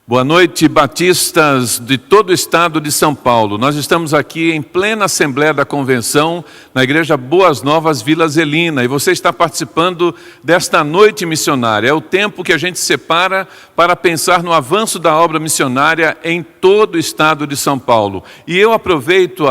Boa noite, batistas de todo o estado de São Paulo. Nós estamos aqui em plena Assembleia da Convenção, na Igreja Boas Novas, Vila Zelina, e você está participando desta noite missionária. É o tempo que a gente separa para pensar no avanço da obra missionária em todo o estado de São Paulo. E eu aproveito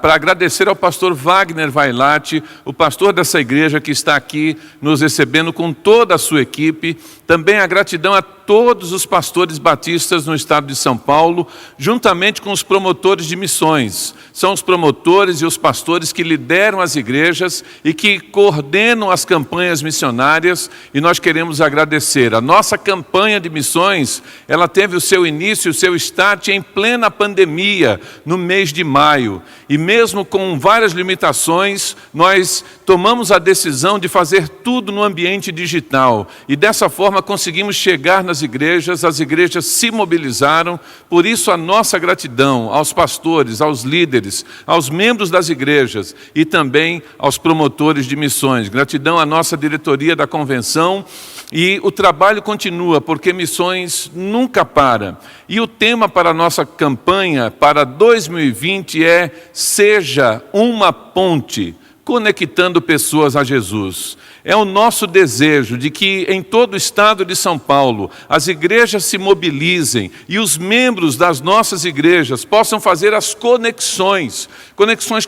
para agradecer ao pastor Wagner Vailate, o pastor dessa igreja que está aqui nos recebendo com toda a sua equipe. Também a gratidão a todos os pastores batistas no estado de São Paulo, juntamente com os promotores de missões. São os promotores e os pastores que lideram as igrejas e que coordenam as campanhas missionárias, e nós queremos agradecer. A nossa campanha de missões, ela teve o seu início, o seu start em plena pandemia, no mês de maio. E mesmo com várias limitações, nós tomamos a decisão de fazer tudo no ambiente digital. E dessa forma conseguimos chegar nas igrejas, as igrejas se mobilizaram. Por isso a nossa gratidão aos pastores, aos líderes, aos membros das igrejas e também aos promotores de missões. Gratidão à nossa diretoria da convenção. E o trabalho continua, porque missões nunca para. E o tema para a nossa campanha para 2020 é Seja uma ponte, conectando pessoas a Jesus. É o nosso desejo de que em todo o estado de São Paulo as igrejas se mobilizem e os membros das nossas igrejas possam fazer as conexões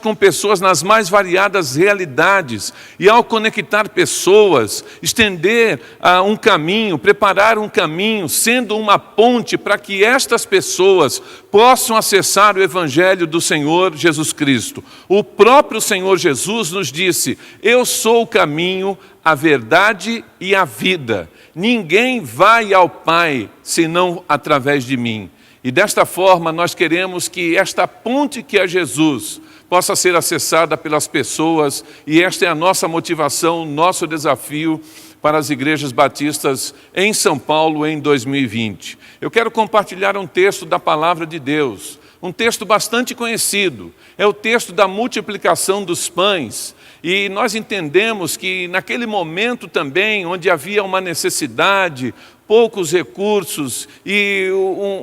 com pessoas nas mais variadas realidades. E ao conectar pessoas, estender um caminho, preparar um caminho, sendo uma ponte para que estas pessoas possam acessar o Evangelho do Senhor Jesus Cristo. O próprio Senhor Jesus nos disse: eu sou o caminho, a verdade e a vida. Ninguém vai ao Pai senão através de mim. E desta forma nós queremos que esta ponte que é Jesus possa ser acessada pelas pessoas, e esta é a nossa motivação, nosso desafio para as igrejas batistas em São Paulo em 2020. Eu quero compartilhar um texto da Palavra de Deus, um texto bastante conhecido. É o texto da multiplicação dos pães. E nós entendemos que naquele momento também, onde havia uma necessidade, poucos recursos e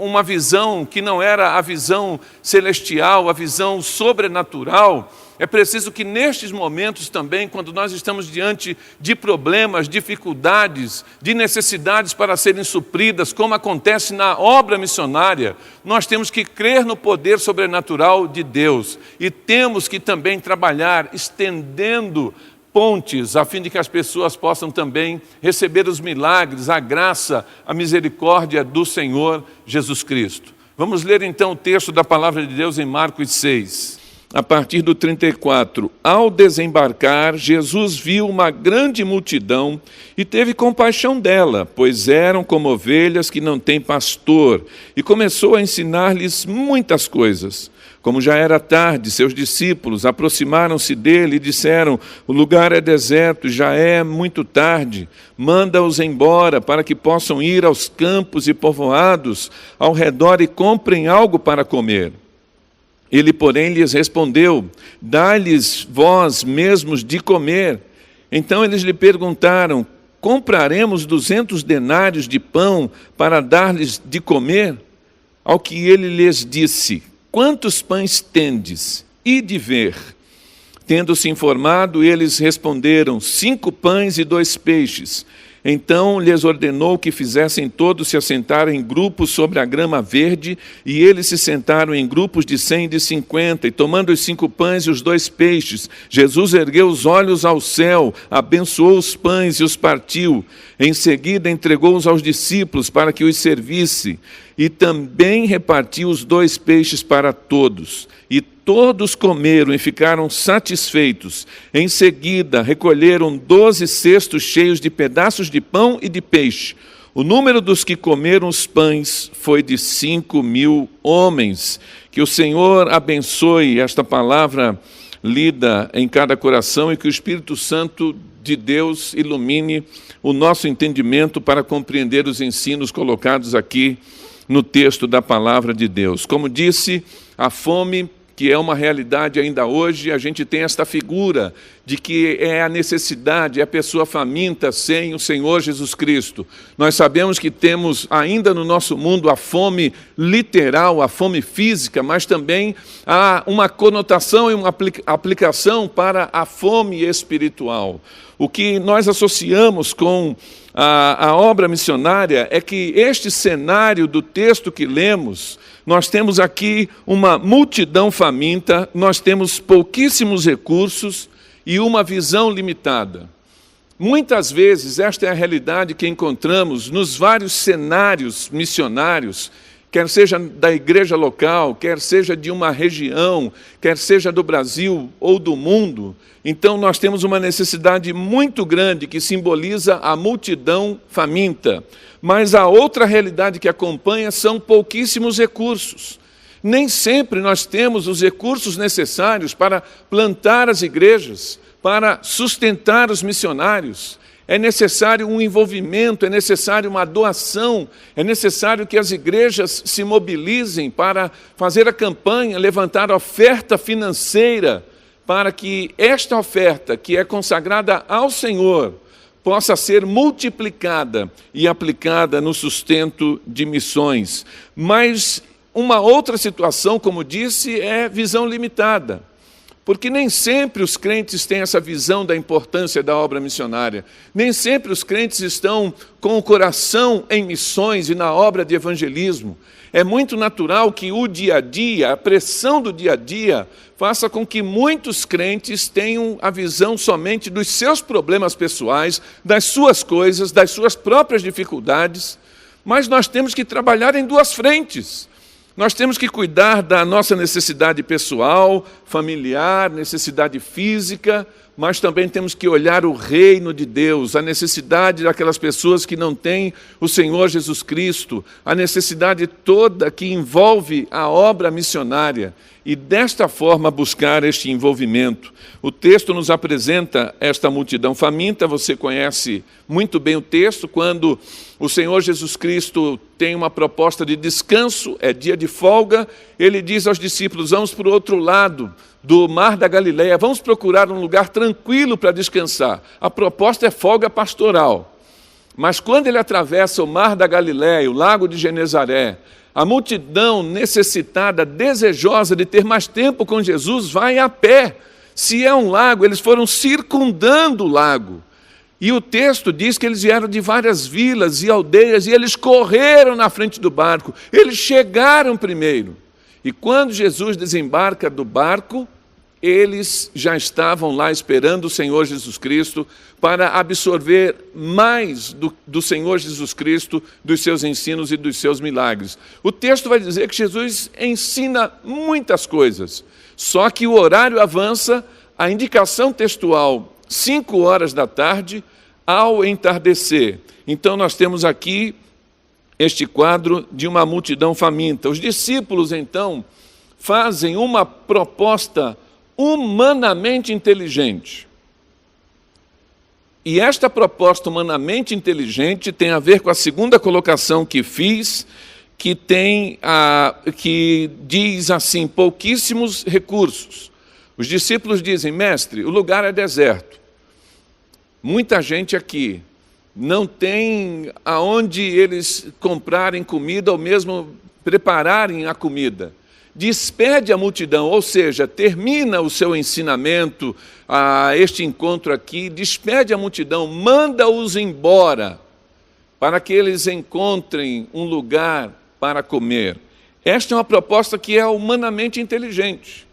uma visão que não era a visão celestial, a visão sobrenatural, é preciso que nestes momentos também, quando nós estamos diante de problemas, dificuldades, de necessidades para serem supridas, como acontece na obra missionária, nós temos que crer no poder sobrenatural de Deus e temos que também trabalhar estendendo pontes, a fim de que as pessoas possam também receber os milagres, a graça, a misericórdia do Senhor Jesus Cristo. Vamos ler então o texto da Palavra de Deus em Marcos 6. A partir do 34, ao desembarcar, Jesus viu uma grande multidão e teve compaixão dela, pois eram como ovelhas que não têm pastor, e começou a ensinar-lhes muitas coisas. Como já era tarde, seus discípulos aproximaram-se dele e disseram: o lugar é deserto, já é muito tarde, manda-os embora para que possam ir aos campos e povoados ao redor e comprem algo para comer. Ele, porém, lhes respondeu: dá-lhes vós mesmos de comer. Então eles lhe perguntaram: compraremos 200 denários de pão para dar-lhes de comer? Ao que ele lhes disse: quantos pães tendes? Ide ver. Tendo-se informado, eles responderam: 5 pães e 2 peixes. Então lhes ordenou que fizessem todos se assentarem em grupos sobre a grama verde, e eles se sentaram em grupos de 100 e de 50, e tomando os 5 pães e os 2 peixes, Jesus ergueu os olhos ao céu, abençoou os pães e os partiu. Em seguida entregou-os aos discípulos para que os servisse, e também repartiu os 2 peixes para todos. E todos comeram e ficaram satisfeitos. Em seguida, recolheram 12 cestos cheios de pedaços de pão e de peixe. O número dos que comeram os pães foi de 5.000 homens. Que o Senhor abençoe esta palavra lida em cada coração e que o Espírito Santo de Deus ilumine o nosso entendimento para compreender os ensinos colocados aqui no texto da palavra de Deus. Como disse, a fome, que é uma realidade ainda hoje, a gente tem esta figura de que é a necessidade, é a pessoa faminta sem o Senhor Jesus Cristo. Nós sabemos que temos ainda no nosso mundo a fome literal, a fome física, mas também há uma conotação e uma aplicação para a fome espiritual. O que nós associamos com a obra missionária é que este cenário do texto que lemos, nós temos aqui uma multidão faminta, nós temos pouquíssimos recursos e uma visão limitada. Muitas vezes esta é a realidade que encontramos nos vários cenários missionários, quer seja da igreja local, quer seja de uma região, quer seja do Brasil ou do mundo. Então nós temos uma necessidade muito grande que simboliza a multidão faminta. Mas a outra realidade que acompanha são pouquíssimos recursos. Nem sempre nós temos os recursos necessários para plantar as igrejas, para sustentar os missionários. É necessário um envolvimento, é necessário uma doação, é necessário que as igrejas se mobilizem para fazer a campanha, levantar oferta financeira, para que esta oferta, que é consagrada ao Senhor, possa ser multiplicada e aplicada no sustento de missões. Mas uma outra situação, como disse, é visão limitada. Porque nem sempre os crentes têm essa visão da importância da obra missionária. Nem sempre os crentes estão com o coração em missões e na obra de evangelismo. É muito natural que o dia a dia, a pressão do dia a dia, faça com que muitos crentes tenham a visão somente dos seus problemas pessoais, das suas coisas, das suas próprias dificuldades. Mas nós temos que trabalhar em duas frentes. Nós temos que cuidar da nossa necessidade pessoal, familiar, necessidade física, mas também temos que olhar o reino de Deus, a necessidade daquelas pessoas que não têm o Senhor Jesus Cristo, a necessidade toda que envolve a obra missionária, e desta forma buscar este envolvimento. O texto nos apresenta esta multidão faminta, você conhece muito bem o texto, quando o Senhor Jesus Cristo tem uma proposta de descanso, é dia de folga, ele diz aos discípulos, vamos para o outro lado do Mar da Galileia, vamos procurar um lugar tranquilo para descansar. A proposta é folga pastoral. Mas quando ele atravessa o Mar da Galileia, o Lago de Genezaré, a multidão necessitada, desejosa de ter mais tempo com Jesus, vai a pé. Se é um lago, eles foram circundando o lago. E o texto diz que eles vieram de várias vilas e aldeias, e eles correram na frente do barco. Eles chegaram primeiro. E quando Jesus desembarca do barco, eles já estavam lá esperando o Senhor Jesus Cristo para absorver mais do Senhor Jesus Cristo, dos seus ensinos e dos seus milagres. O texto vai dizer que Jesus ensina muitas coisas, só que o horário avança, a indicação textual, 5 horas da tarde, ao entardecer. Então nós temos aqui este quadro de uma multidão faminta. Os discípulos, então, fazem uma proposta humanamente inteligente. E esta proposta humanamente inteligente tem a ver com a segunda colocação que fiz, que diz assim, pouquíssimos recursos. Os discípulos dizem, mestre, o lugar é deserto. Muita gente aqui não tem aonde eles comprarem comida ou mesmo prepararem a comida. Despede a multidão, ou seja, termina o seu ensinamento, este encontro aqui, despede a multidão, manda-os embora, para que eles encontrem um lugar para comer. Esta é uma proposta que é humanamente inteligente.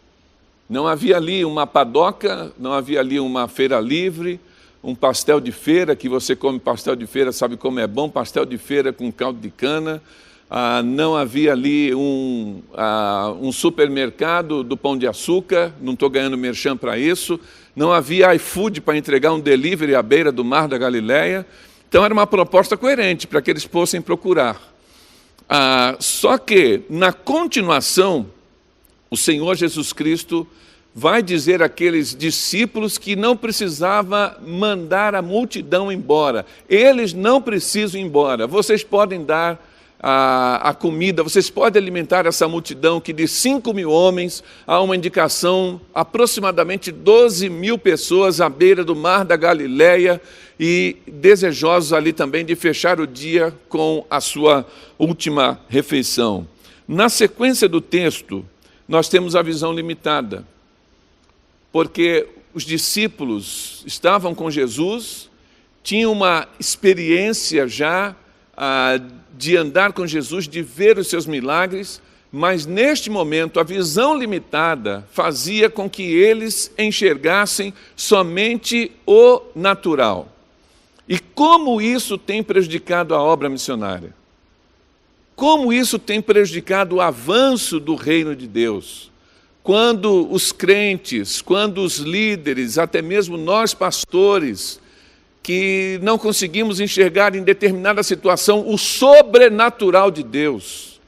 Não havia ali uma padoca, não havia ali uma feira livre, um pastel de feira, que você come pastel de feira, sabe como é bom, pastel de feira com caldo de cana. Não havia ali um supermercado do Pão de Açúcar, não estou ganhando merchan para isso, não havia iFood para entregar um delivery à beira do Mar da Galileia, então era uma proposta coerente para que eles fossem procurar. Só que, na continuação, o Senhor Jesus Cristo vai dizer àqueles discípulos que não precisava mandar a multidão embora, eles não precisam ir embora, vocês podem dar a comida, vocês podem alimentar essa multidão que de 5.000 homens, há uma indicação, aproximadamente 12.000 pessoas à beira do mar da Galileia e desejosos ali também de fechar o dia com a sua última refeição. Na sequência do texto, nós temos a visão limitada, porque os discípulos estavam com Jesus, tinham uma experiência já de andar com Jesus, de ver os seus milagres, mas neste momento a visão limitada fazia com que eles enxergassem somente o natural. E como isso tem prejudicado a obra missionária? Como isso tem prejudicado o avanço do reino de Deus? Quando os crentes, quando os líderes, até mesmo nós pastores, que não conseguimos enxergar em determinada situação o sobrenatural de Deus.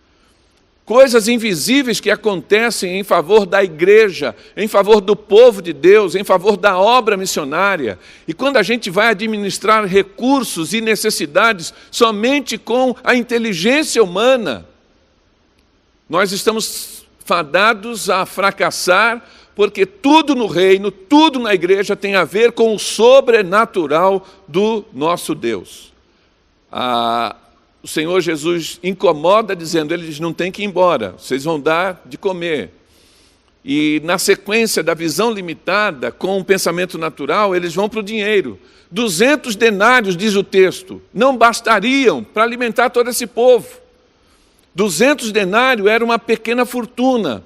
Coisas invisíveis que acontecem em favor da igreja, em favor do povo de Deus, em favor da obra missionária. E quando a gente vai administrar recursos e necessidades somente com a inteligência humana, nós estamos fadados a fracassar, porque tudo no reino, tudo na igreja tem a ver com o sobrenatural do nosso Deus. O Senhor Jesus incomoda dizendo, eles não têm que ir embora, vocês vão dar de comer. E na sequência da visão limitada, com o pensamento natural, eles vão para o dinheiro. 200 denários, diz o texto, não bastariam para alimentar todo esse povo. 200 denários era uma pequena fortuna.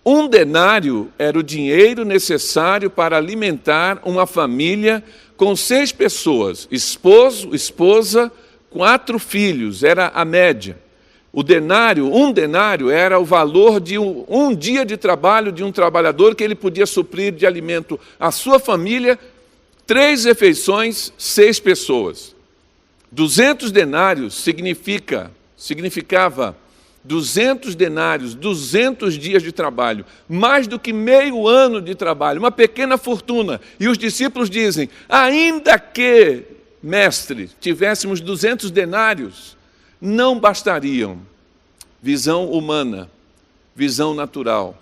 1 denário era o dinheiro necessário para alimentar uma família com 6 pessoas, esposo, esposa, 4 filhos, era a média. O denário, 1 denário era o valor de um dia de trabalho de um trabalhador que ele podia suprir de alimento à sua família, 3 refeições, 6 pessoas. 200 denários significava 200 denários, 200 dias de trabalho, mais do que meio ano de trabalho, uma pequena fortuna. E os discípulos dizem, ainda que, mestre, tivéssemos 200 denários, não bastariam. Visão humana, visão natural.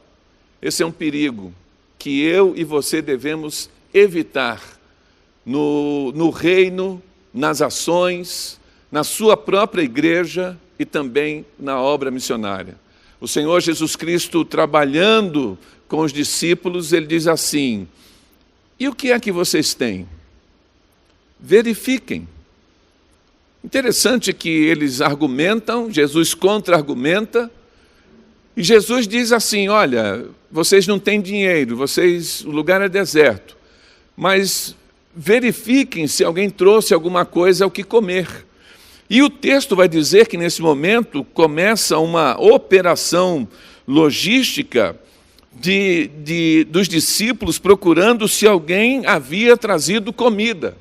Esse é um perigo que eu e você devemos evitar no reino, nas ações, na sua própria igreja, e também na obra missionária. O Senhor Jesus Cristo, trabalhando com os discípulos, ele diz assim, e o que é que vocês têm? Verifiquem. Interessante que eles argumentam, Jesus contra-argumenta, e Jesus diz assim, olha, vocês não têm dinheiro, o lugar é deserto, mas verifiquem se alguém trouxe alguma coisa ao que comer. E o texto vai dizer que nesse momento começa uma operação logística dos discípulos procurando se alguém havia trazido comida.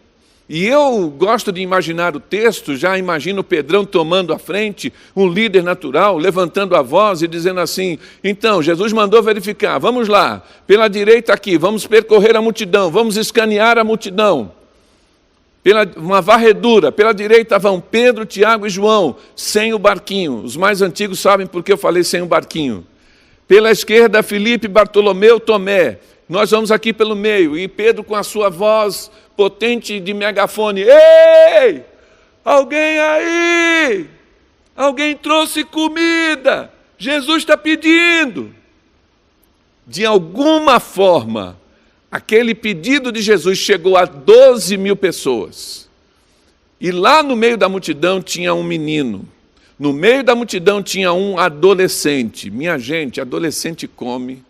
E eu gosto de imaginar o texto, já imagino Pedrão tomando a frente, um líder natural, levantando a voz e dizendo assim, então, Jesus mandou verificar, vamos lá, pela direita aqui, vamos percorrer a multidão, vamos escanear a multidão. Uma varredura, pela direita vão Pedro, Tiago e João, sem o barquinho. Os mais antigos sabem por que eu falei sem o barquinho. Pela esquerda, Filipe, Bartolomeu, Tomé. Nós vamos aqui pelo meio. E Pedro com a sua voz potente de megafone. Ei! Alguém aí! Alguém trouxe comida! Jesus está pedindo! De alguma forma, aquele pedido de Jesus chegou a 12.000 pessoas. E lá no meio da multidão tinha um menino. No meio da multidão tinha um adolescente. Minha gente, adolescente come,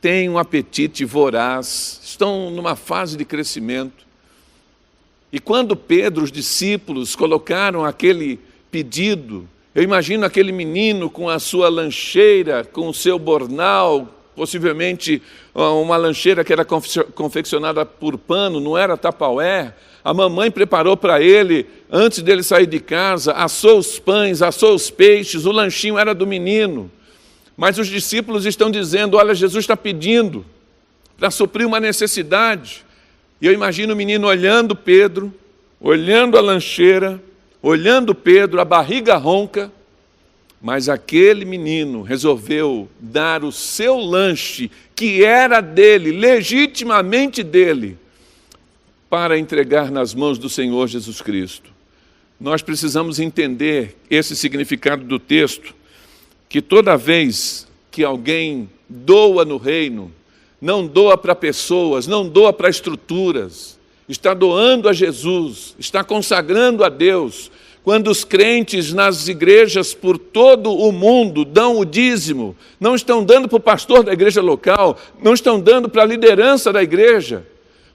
tem um apetite voraz, estão numa fase de crescimento. E quando Pedro, os discípulos, colocaram aquele pedido, eu imagino aquele menino com a sua lancheira, com o seu bornal, possivelmente uma lancheira que era confeccionada por pano, não era Tupperware. A mamãe preparou para ele, antes dele sair de casa, assou os pães, assou os peixes, o lanchinho era do menino. Mas os discípulos estão dizendo, olha, Jesus está pedindo para suprir uma necessidade. E eu imagino o menino olhando Pedro, olhando a lancheira, olhando Pedro, a barriga ronca, Mas aquele menino resolveu dar o seu lanche, que era dele, legitimamente dele, para entregar nas mãos do Senhor Jesus Cristo. Nós precisamos entender esse significado do texto, que toda vez que alguém doa no reino, não doa para pessoas, não doa para estruturas, está doando a Jesus, está consagrando a Deus. Quando os crentes nas igrejas por todo o mundo dão o dízimo, não estão dando para o pastor da igreja local, não estão dando para a liderança da igreja,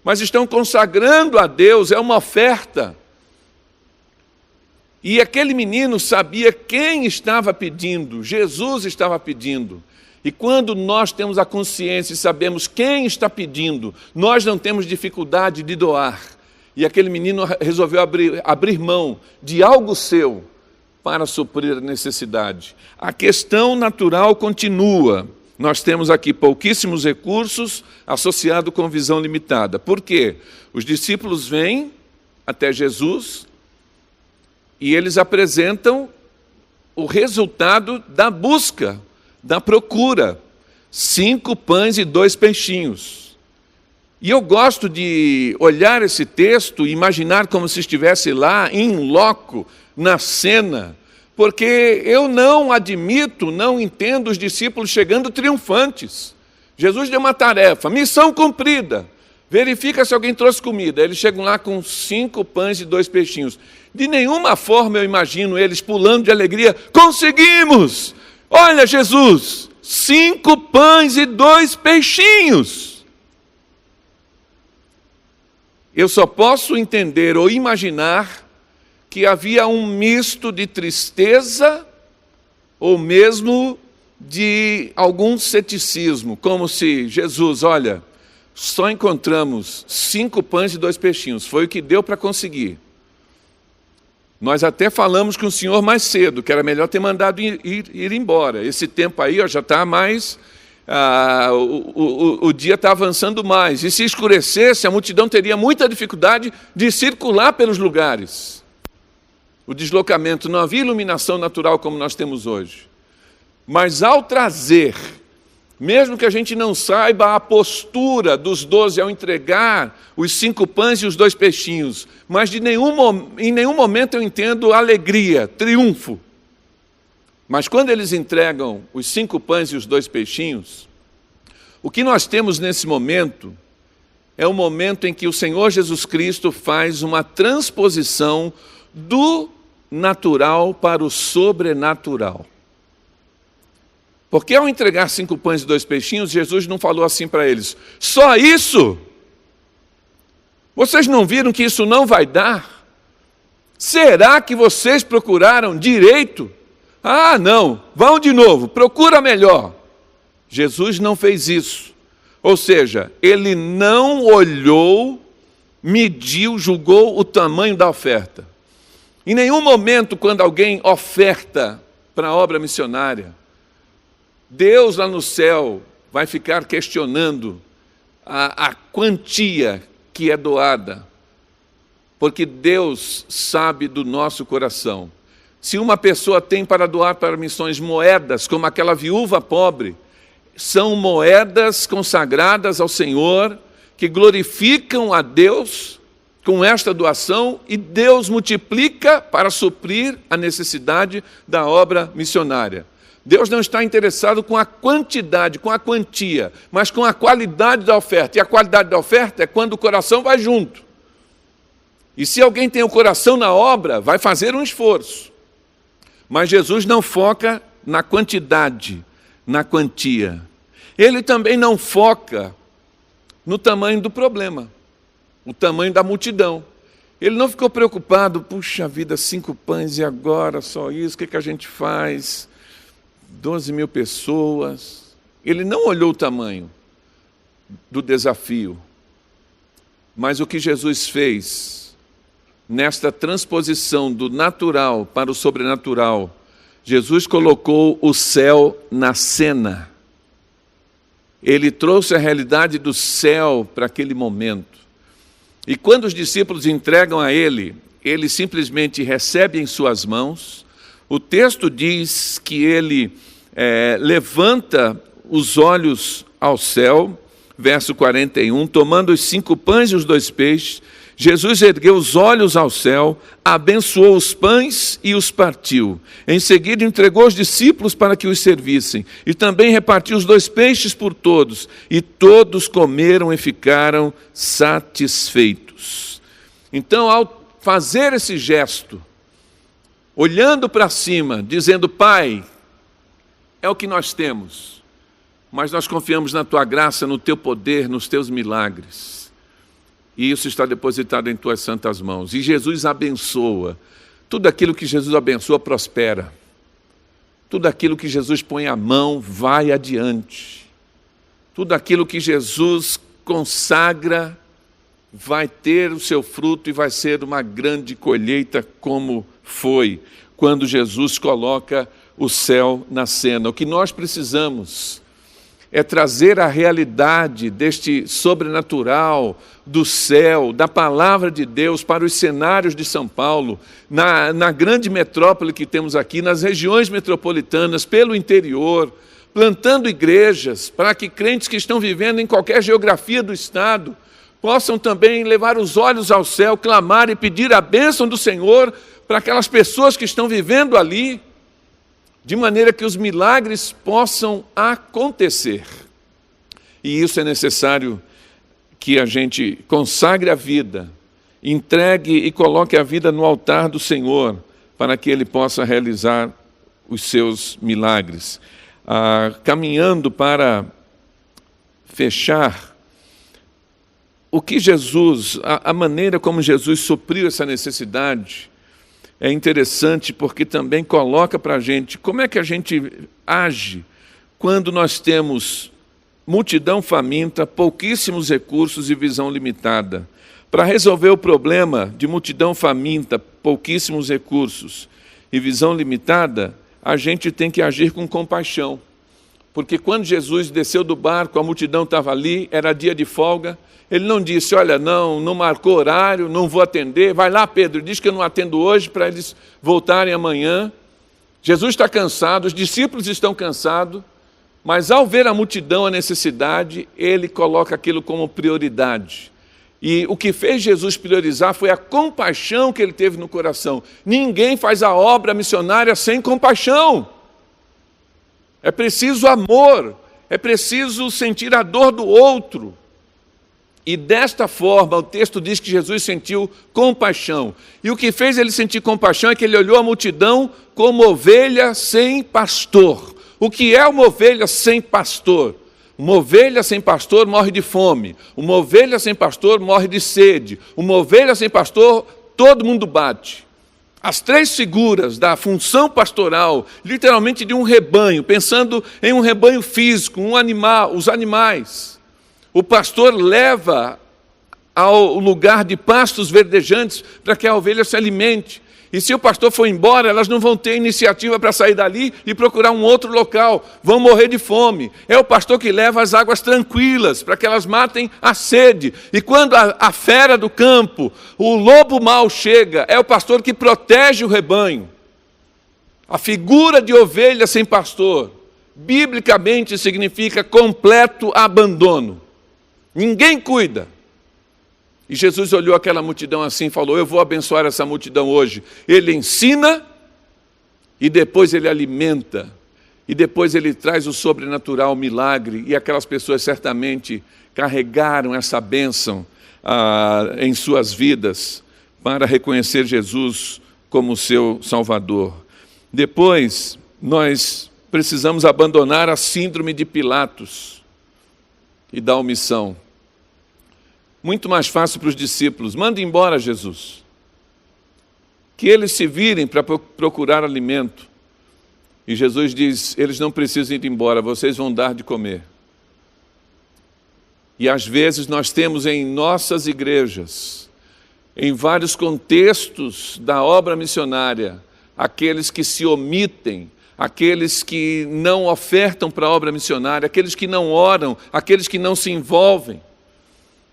mas estão consagrando a Deus, é uma oferta. E aquele menino sabia quem estava pedindo, Jesus estava pedindo. E quando nós temos a consciência e sabemos quem está pedindo, nós não temos dificuldade de doar. E aquele menino resolveu abrir mão de algo seu para suprir a necessidade. A questão natural continua. Nós temos aqui pouquíssimos recursos associados com visão limitada. Por quê? Os discípulos vêm até Jesus e eles apresentam o resultado da busca, da procura. 5 pães e 2 peixinhos. E eu gosto de olhar esse texto e imaginar como se estivesse lá, em loco, na cena, porque eu não admito, não entendo os discípulos chegando triunfantes. Jesus deu uma tarefa, missão cumprida, verifica se alguém trouxe comida. Eles chegam lá com 5 pães e 2 peixinhos. De nenhuma forma eu imagino eles pulando de alegria, conseguimos! Olha Jesus, 5 pães e 2 peixinhos. Eu só posso entender ou imaginar que havia um misto de tristeza ou mesmo de algum ceticismo, como se Jesus, olha, só encontramos 5 pães e 2 peixinhos, foi o que deu para conseguir. Nós até falamos com o senhor mais cedo, que era melhor ter mandado ir embora. Esse tempo aí já está mais... o dia está avançando mais. E se escurecesse, a multidão teria muita dificuldade de circular pelos lugares. O deslocamento, não havia iluminação natural como nós temos hoje. Mas ao trazer, mesmo que a gente não saiba a postura dos 12 ao entregar os 5 pães e os 2 peixinhos, mas em nenhum momento eu entendo alegria, triunfo. Mas quando eles entregam os 5 pães e os 2 peixinhos, o que nós temos nesse momento é o momento em que o Senhor Jesus Cristo faz uma transposição do natural para o sobrenatural. Porque ao entregar 5 pães e 2 peixinhos, Jesus não falou assim para eles, só isso? Vocês não viram que isso não vai dar? Será que vocês procuraram direito? Ah, não, vão de novo, procura melhor. Jesus não fez isso. Ou seja, ele não olhou, mediu, julgou o tamanho da oferta. Em nenhum momento, quando alguém oferta para a obra missionária, Deus lá no céu vai ficar questionando a quantia que é doada, porque Deus sabe do nosso coração. Se uma pessoa tem para doar para missões moedas, como aquela viúva pobre, são moedas consagradas ao Senhor, que glorificam a Deus com esta doação, e Deus multiplica para suprir a necessidade da obra missionária. Deus não está interessado com a quantidade, com a quantia, mas com a qualidade da oferta. E a qualidade da oferta é quando o coração vai junto. E se alguém tem o coração na obra, vai fazer um esforço. Mas Jesus não foca na quantidade, na quantia. Ele também não foca no tamanho do problema, o tamanho da multidão. Ele não ficou preocupado, puxa vida, 5 pães e agora só isso, o que a gente faz? 12 mil pessoas. Ele não olhou o tamanho do desafio, mas o que Jesus fez nesta transposição do natural para o sobrenatural, Jesus colocou o céu na cena. Ele trouxe a realidade do céu para aquele momento. E quando os discípulos entregam a ele, ele simplesmente recebe em suas mãos, O texto diz que ele levanta os olhos ao céu, verso 41, tomando os 5 pães e os 2 peixes, Jesus ergueu os olhos ao céu, abençoou os pães e os partiu. Em seguida entregou os discípulos para que os servissem, e também repartiu os 2 peixes por todos, e todos comeram e ficaram satisfeitos. Então, ao fazer esse gesto, olhando para cima, dizendo: Pai, é o que nós temos, mas nós confiamos na Tua graça, no Teu poder, nos Teus milagres. E isso está depositado em Tuas santas mãos. E Jesus abençoa. Tudo aquilo que Jesus abençoa prospera. Tudo aquilo que Jesus põe a mão vai adiante. Tudo aquilo que Jesus consagra vai ter o seu fruto e vai ser uma grande colheita, como foi quando Jesus coloca o céu na cena. O que nós precisamos é trazer a realidade deste sobrenatural, do céu, da palavra de Deus para os cenários de São Paulo, na grande metrópole que temos aqui, nas regiões metropolitanas, pelo interior, plantando igrejas para que crentes que estão vivendo em qualquer geografia do estado possam também levar os olhos ao céu, clamar e pedir a bênção do Senhor para aquelas pessoas que estão vivendo ali, de maneira que os milagres possam acontecer. E isso é necessário que a gente consagre a vida, entregue e coloque a vida no altar do Senhor, para que Ele possa realizar os seus milagres. Caminhando para fechar, o que Jesus, a maneira como Jesus supriu essa necessidade, é interessante porque também coloca para a gente como é que a gente age quando nós temos multidão faminta, pouquíssimos recursos e visão limitada. Para resolver o problema de multidão faminta, pouquíssimos recursos e visão limitada, a gente tem que agir com compaixão. Porque quando Jesus desceu do barco, a multidão estava ali, era dia de folga, Ele não disse: olha, não marcou horário, não vou atender, vai lá, Pedro, diz que eu não atendo hoje para eles voltarem amanhã. Jesus está cansado, os discípulos estão cansados, mas ao ver a multidão, a necessidade, Ele coloca aquilo como prioridade. E o que fez Jesus priorizar foi a compaixão que Ele teve no coração. Ninguém faz a obra missionária sem compaixão. É preciso amor, é preciso sentir a dor do outro. E desta forma, o texto diz que Jesus sentiu compaixão. E o que fez ele sentir compaixão é que ele olhou a multidão como ovelha sem pastor. O que é uma ovelha sem pastor? Uma ovelha sem pastor morre de fome. Uma ovelha sem pastor morre de sede. Uma ovelha sem pastor, todo mundo bate. As 3 figuras da função pastoral, literalmente de um rebanho, pensando em um rebanho físico, um animal, os animais. O pastor leva ao lugar de pastos verdejantes para que a ovelha se alimente. E se o pastor for embora, elas não vão ter iniciativa para sair dali e procurar um outro local. Vão morrer de fome. É o pastor que leva as águas tranquilas para que elas matem a sede. E quando a fera do campo, o lobo mau chega, é o pastor que protege o rebanho. A figura de ovelha sem pastor, biblicamente significa completo abandono. Ninguém cuida. E Jesus olhou aquela multidão assim e falou: eu vou abençoar essa multidão hoje. Ele ensina e depois ele alimenta. E depois ele traz o sobrenatural, o milagre. E aquelas pessoas certamente carregaram essa bênção em suas vidas para reconhecer Jesus como seu Salvador. Depois, nós precisamos abandonar a síndrome de Pilatos e da omissão. Muito mais fácil para os discípulos: manda embora Jesus. Que eles se virem para procurar alimento. E Jesus diz: eles não precisam ir embora, vocês vão dar de comer. E às vezes nós temos em nossas igrejas, em vários contextos da obra missionária, aqueles que se omitem, aqueles que não ofertam para a obra missionária, aqueles que não oram, aqueles que não se envolvem.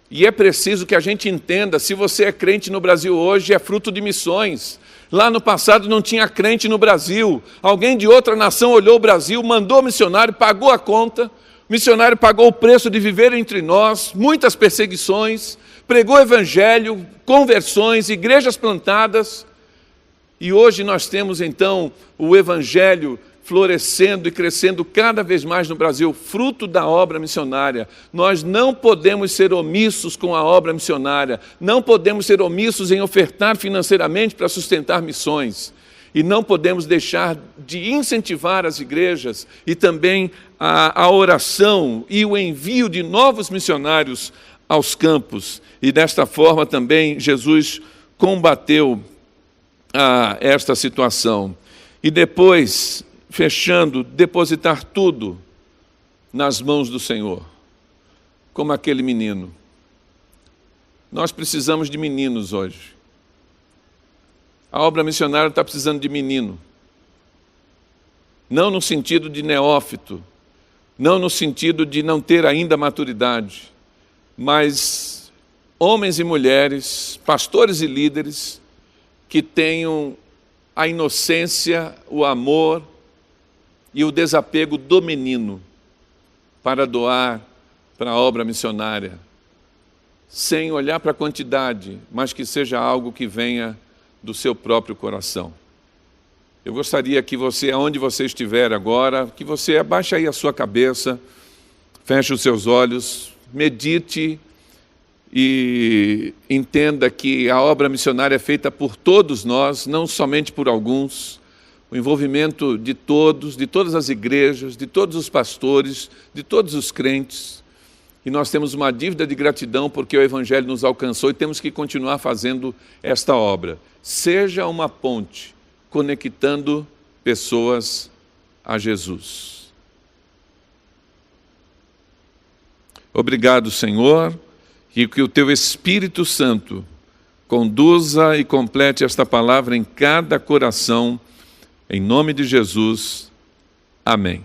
E é preciso que a gente entenda: se você é crente no Brasil hoje, é fruto de missões. Lá no passado não tinha crente no Brasil. Alguém de outra nação olhou o Brasil, mandou missionário, pagou a conta. O missionário pagou o preço de viver entre nós, muitas perseguições, pregou o evangelho, conversões, igrejas plantadas. E hoje nós temos então o evangelho florescendo e crescendo cada vez mais no Brasil, fruto da obra missionária. Nós não podemos ser omissos com a obra missionária, não podemos ser omissos em ofertar financeiramente para sustentar missões. E não podemos deixar de incentivar as igrejas e também a oração e o envio de novos missionários aos campos. E desta forma também Jesus combateu esta situação. E depois, fechando, depositar tudo nas mãos do Senhor, como aquele menino. Nós precisamos de meninos hoje. A obra missionária está precisando de menino. Não no sentido de neófito, não no sentido de não ter ainda maturidade, mas homens e mulheres, pastores e líderes, que tenham a inocência, o amor e o desapego do menino para doar para a obra missionária, sem olhar para a quantidade, mas que seja algo que venha do seu próprio coração. Eu gostaria que você, aonde você estiver agora, que você abaixe aí a sua cabeça, feche os seus olhos, medite e entenda que a obra missionária é feita por todos nós, não somente por alguns. O envolvimento de todos, de todas as igrejas, de todos os pastores, de todos os crentes. E nós temos uma dívida de gratidão porque o Evangelho nos alcançou e temos que continuar fazendo esta obra. Seja uma ponte conectando pessoas a Jesus. Obrigado, Senhor, e que o Teu Espírito Santo conduza e complete esta palavra em cada coração. Em nome de Jesus, amém.